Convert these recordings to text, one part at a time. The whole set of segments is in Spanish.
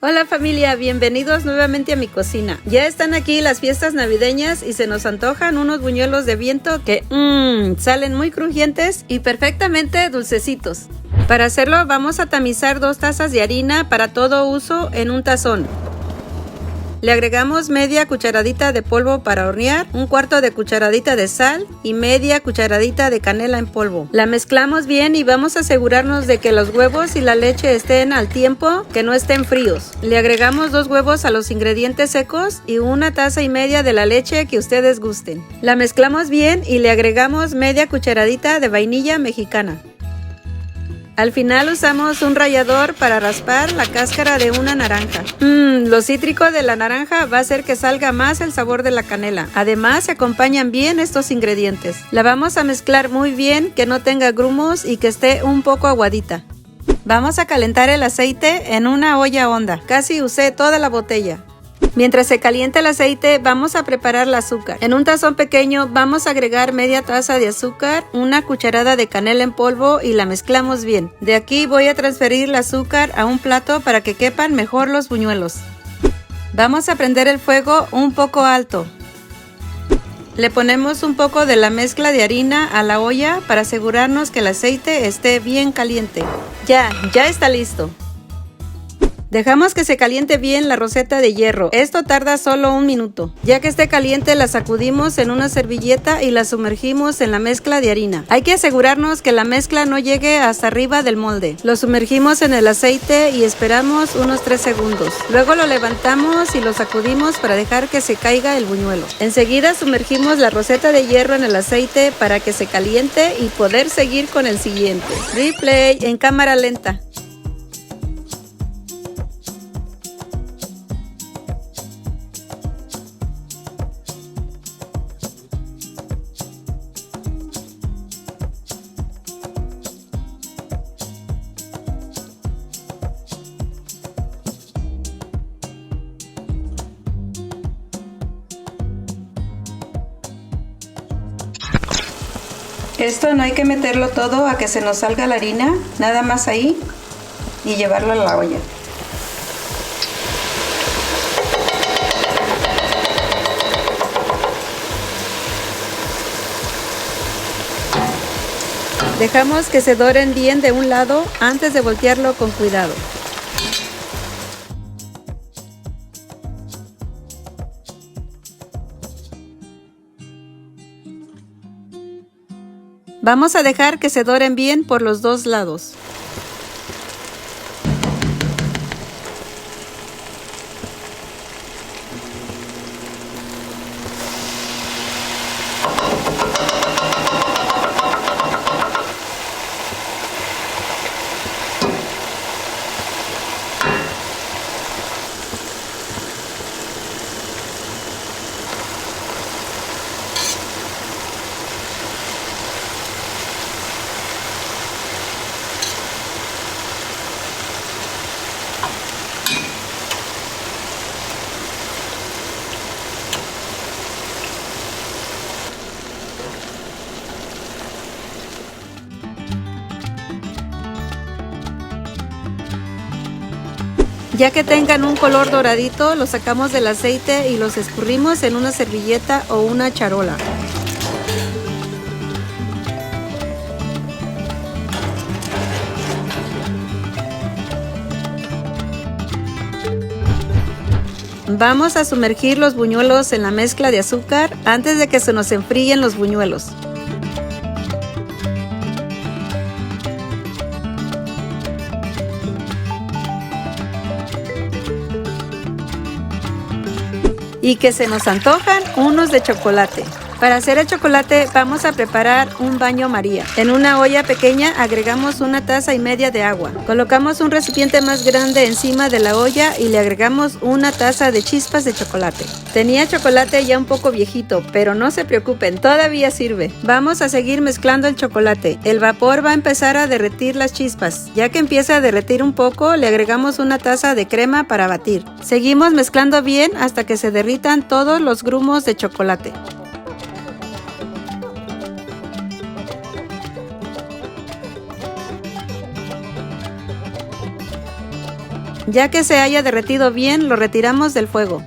Hola familia, bienvenidos nuevamente a mi cocina. Ya están aquí las fiestas navideñas y se nos antojan unos buñuelos de viento que salen muy crujientes y perfectamente dulcecitos. Para hacerlo vamos a tamizar 2 tazas de harina para todo uso en un tazón. Le agregamos media cucharadita de polvo para hornear, 1/4 de cucharadita de sal y media cucharadita de canela en polvo. La mezclamos bien y vamos a asegurarnos de que los huevos y la leche estén al tiempo, que no estén fríos. Le agregamos 2 huevos a los ingredientes secos y 1,5 tazas de la leche que ustedes gusten. La mezclamos bien y le agregamos media cucharadita de vainilla mexicana. Al final usamos un rallador para raspar la cáscara de una naranja. Lo cítrico de la naranja va a hacer que salga más el sabor de la canela. Además, se acompañan bien estos ingredientes. La vamos a mezclar muy bien, que no tenga grumos y que esté un poco aguadita. Vamos a calentar el aceite en una olla honda. Casi usé toda la botella. Mientras se calienta el aceite, vamos a preparar el azúcar. En un tazón pequeño vamos a agregar media taza de azúcar, 1 cucharada de canela en polvo y la mezclamos bien. De aquí voy a transferir el azúcar a un plato para que quepan mejor los buñuelos. Vamos a prender el fuego un poco alto. Le ponemos un poco de la mezcla de harina a la olla para asegurarnos que el aceite esté bien caliente. Ya está listo. Dejamos que se caliente bien la roseta de hierro. Esto tarda solo 1 minuto. Ya que esté caliente, la sacudimos en una servilleta y la sumergimos en la mezcla de harina. Hay que asegurarnos que la mezcla no llegue hasta arriba del molde. Lo sumergimos en el aceite y esperamos unos 3 segundos. Luego lo levantamos y lo sacudimos para dejar que se caiga el buñuelo. Enseguida sumergimos la roseta de hierro en el aceite para que se caliente y poder seguir con el siguiente. Replay en cámara lenta. Esto no hay que meterlo todo a que se nos salga la harina, nada más ahí y llevarlo a la olla. Dejamos que se doren bien de un lado antes de voltearlo con cuidado. Vamos a dejar que se doren bien por los 2 lados. Ya que tengan un color doradito, los sacamos del aceite y los escurrimos en una servilleta o una charola. Vamos a sumergir los buñuelos en la mezcla de azúcar antes de que se nos enfríen los buñuelos. Y que se nos antojan unos de chocolate. Para hacer el chocolate vamos a preparar un baño María. En una olla pequeña agregamos 1,5 tazas de agua. Colocamos un recipiente más grande encima de la olla y le agregamos 1 taza de chispas de chocolate. Tenía chocolate ya un poco viejito, pero no se preocupen, todavía sirve. Vamos a seguir mezclando el chocolate. El vapor va a empezar a derretir las chispas. Ya que empieza a derretir un poco, le agregamos 1 taza de crema para batir. Seguimos mezclando bien hasta que se derritan todos los grumos de chocolate. Ya que se haya derretido bien, lo retiramos del fuego.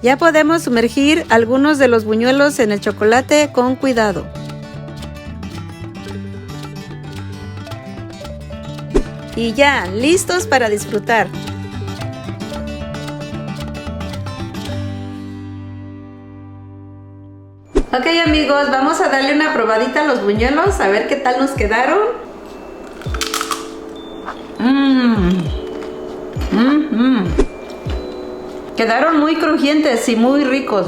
Ya podemos sumergir algunos de los buñuelos en el chocolate con cuidado. Y ya, listos para disfrutar. Ok amigos, vamos a darle una probadita a los buñuelos, a ver qué tal nos quedaron. Quedaron muy crujientes y muy ricos.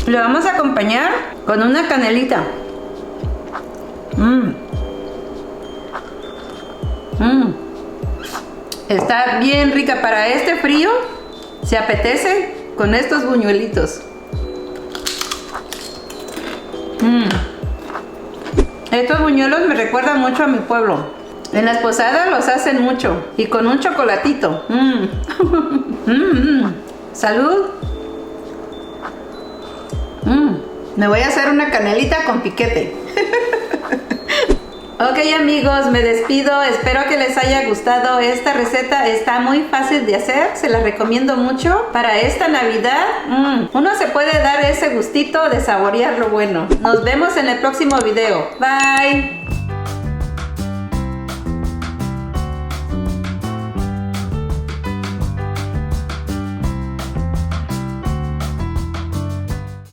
Lo vamos a acompañar con una canelita. Está bien rica para este frío. Se apetece con estos buñuelitos. Estos buñuelos me recuerdan mucho a mi pueblo. En las posadas los hacen mucho y con un chocolatito. Salud. Me voy a hacer una canelita con piquete. Ok amigos, me despido, espero que les haya gustado esta receta, está muy fácil de hacer, se la recomiendo mucho para esta Navidad. Uno se puede dar ese gustito de saborear lo bueno. Nos vemos en el próximo video, bye.